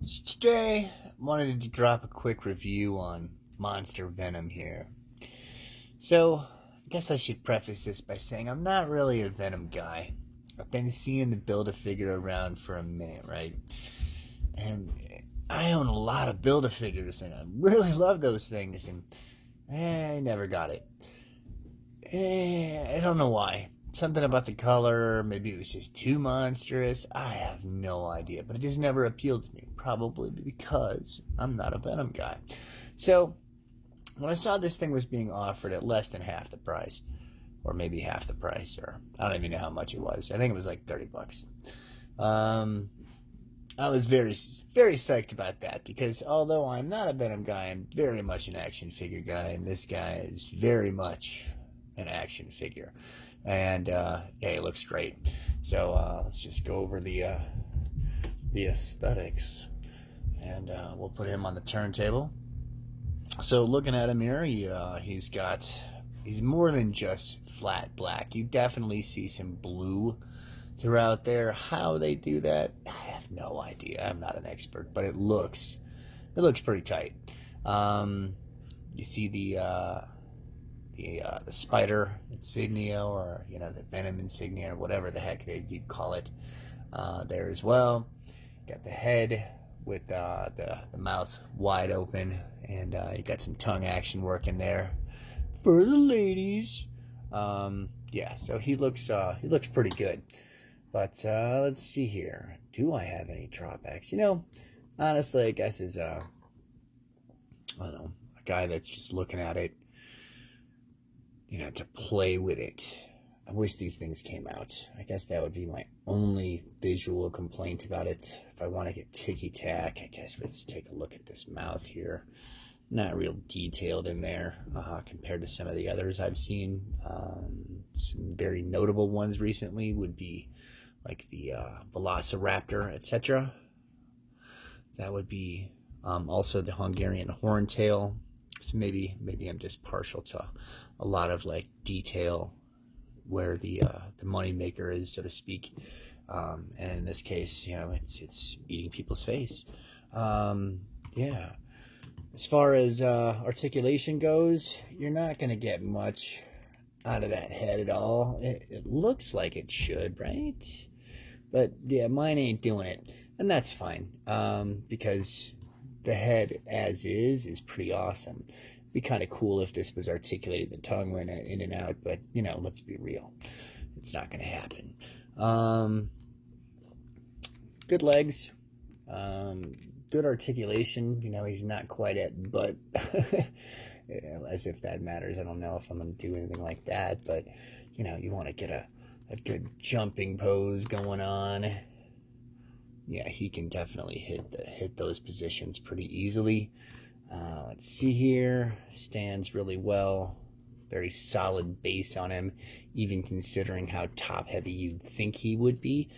Today, I wanted to drop a quick review on Monster Venom here. So, I guess I should preface this by saying I'm not really a Venom guy. I've been seeing the Build-A-Figure around for a minute, right? And I own a lot of Build-A-Figures, and I really love those things, and I never got it. I don't know why. Something about the color, maybe it was just too monstrous. I have no idea, but it just never appealed to me. Probably because I'm not a Venom guy. So, when I saw this thing was being offered at less than half the price, or maybe half the price, or I don't even know how much it was. I think it was like $30. I was very, very psyched about that because although I'm not a Venom guy, I'm very much an action figure guy, and this guy is very much an action figure. And yeah, it looks great. So let's just go over the aesthetics, and we'll put him on the turntable. So looking at him here, he's more than just flat black. You definitely see some blue throughout there. How they do that, I have no idea. I'm not an expert, but it looks pretty tight. You see the spider insignia, or the Venom insignia, or whatever the heck you'd call it, there as well. Got the head with the mouth wide open, and you got some tongue action working there for the ladies. Yeah, so he looks pretty good. But let's see here. Do I have any drawbacks? Honestly, I guess as I don't know, a guy that's just looking at it, to play with it. I wish these things came out. I guess that would be my only visual complaint about it. If I want to get ticky-tack, I guess let's take a look at this mouth here. Not real detailed in there compared to some of the others I've seen. Some very notable ones recently would be like the Velociraptor, etc. That would be also the Hungarian Horntail. So maybe I'm just partial to a lot of like detail where the money maker is, so to speak. And in this case, it's eating people's face. Yeah. As far as articulation goes, you're not going to get much out of that head at all. It looks like it should, right? But yeah, mine ain't doing it. And that's fine, because the head as is pretty awesome. It'd be kind of cool if this was articulated, the tongue went in and out, but, let's be real. It's not going to happen. Good legs. Good articulation. He's not quite at butt. As if that matters. I don't know if I'm going to do anything like that, but, you want to get a good jumping pose going on. Yeah, he can definitely hit those positions pretty easily. Let's see here. Stands really well. Very solid base on him, even considering how top-heavy you'd think he would be.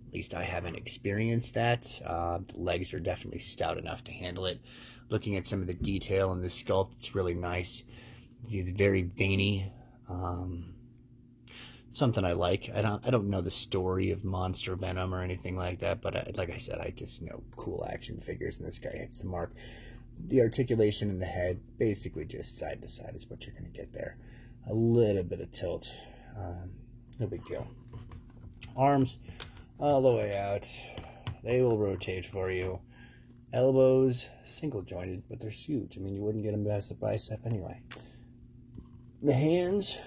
At least I haven't experienced that. The legs are definitely stout enough to handle it. Looking at some of the detail in the sculpt, it's really nice. He's very veiny. Something I like. I don't know the story of Monster Venom or anything like that, but like I said, I just know cool action figures, and this guy hits the mark. The articulation in the head, basically just side to side, is what you're going to get there. A little bit of tilt, no big deal. Arms all the way out, they will rotate for you. Elbows, single jointed, but they're huge. I mean, you wouldn't get them past the bicep anyway. The hands,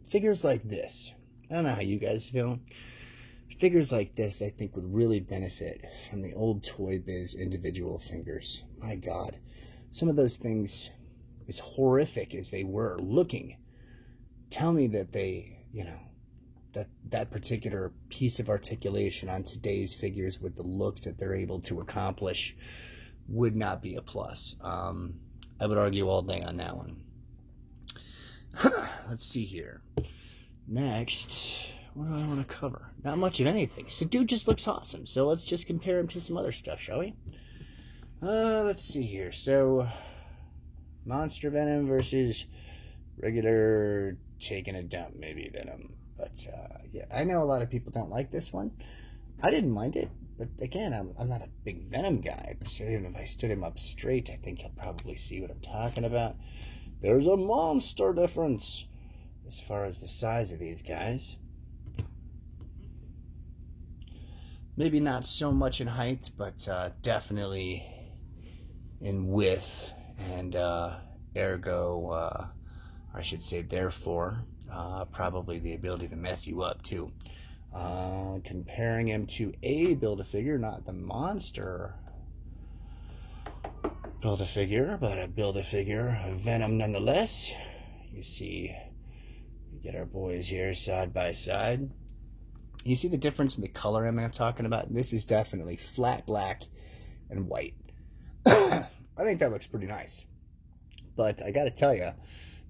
figures like this, I don't know how you guys feel. Figures like this, I think, would really benefit from the old Toy Biz individual fingers. My God. Some of those things, as horrific as they were looking, tell me that they, that particular piece of articulation on today's figures with the looks that they're able to accomplish would not be a plus. I would argue all day on that one. Let's see here. Next, what do I want to cover? Not much of anything. So dude just looks awesome. So let's just compare him to some other stuff, shall we? Let's see here. So, Monster Venom versus regular taking a dump, maybe Venom. But, yeah, I know a lot of people don't like this one. I didn't mind it. But again, I'm not a big Venom guy, so even if I stood him up straight, I think he'll probably see what I'm talking about. There's a monster difference as far as the size of these guys. Maybe not so much in height, but definitely in width, and ergo, I should say therefore, probably the ability to mess you up too. Comparing him to a Build-A-Figure, not the monster Build-A-Figure, but a Build-A-Figure of Venom nonetheless. You see, we get our boys here side by side. You see the difference in the color I'm talking about? This is definitely flat black and white. I think that looks pretty nice. But I gotta tell you,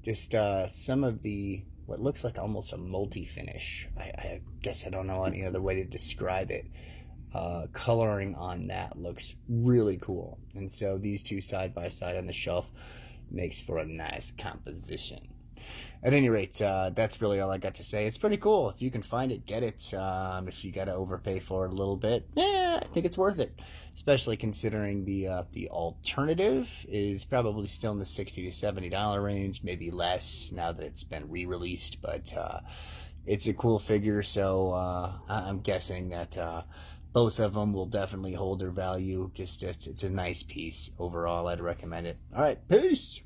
just some of the, what looks like almost a multi-finish. I guess I don't know any other way to describe it. Coloring on that looks really cool. And so these two side by side on the shelf makes for a nice composition. At any rate, that's really all I got to say. It's pretty cool. If you can find it, get it. If you got to overpay for it a little bit, yeah, I think it's worth it. Especially considering the alternative is probably still in the $60 to $70 range, maybe less now that it's been re-released. But it's a cool figure, so I'm guessing that both of them will definitely hold their value. Just it's a nice piece overall. I'd recommend it. All right, peace.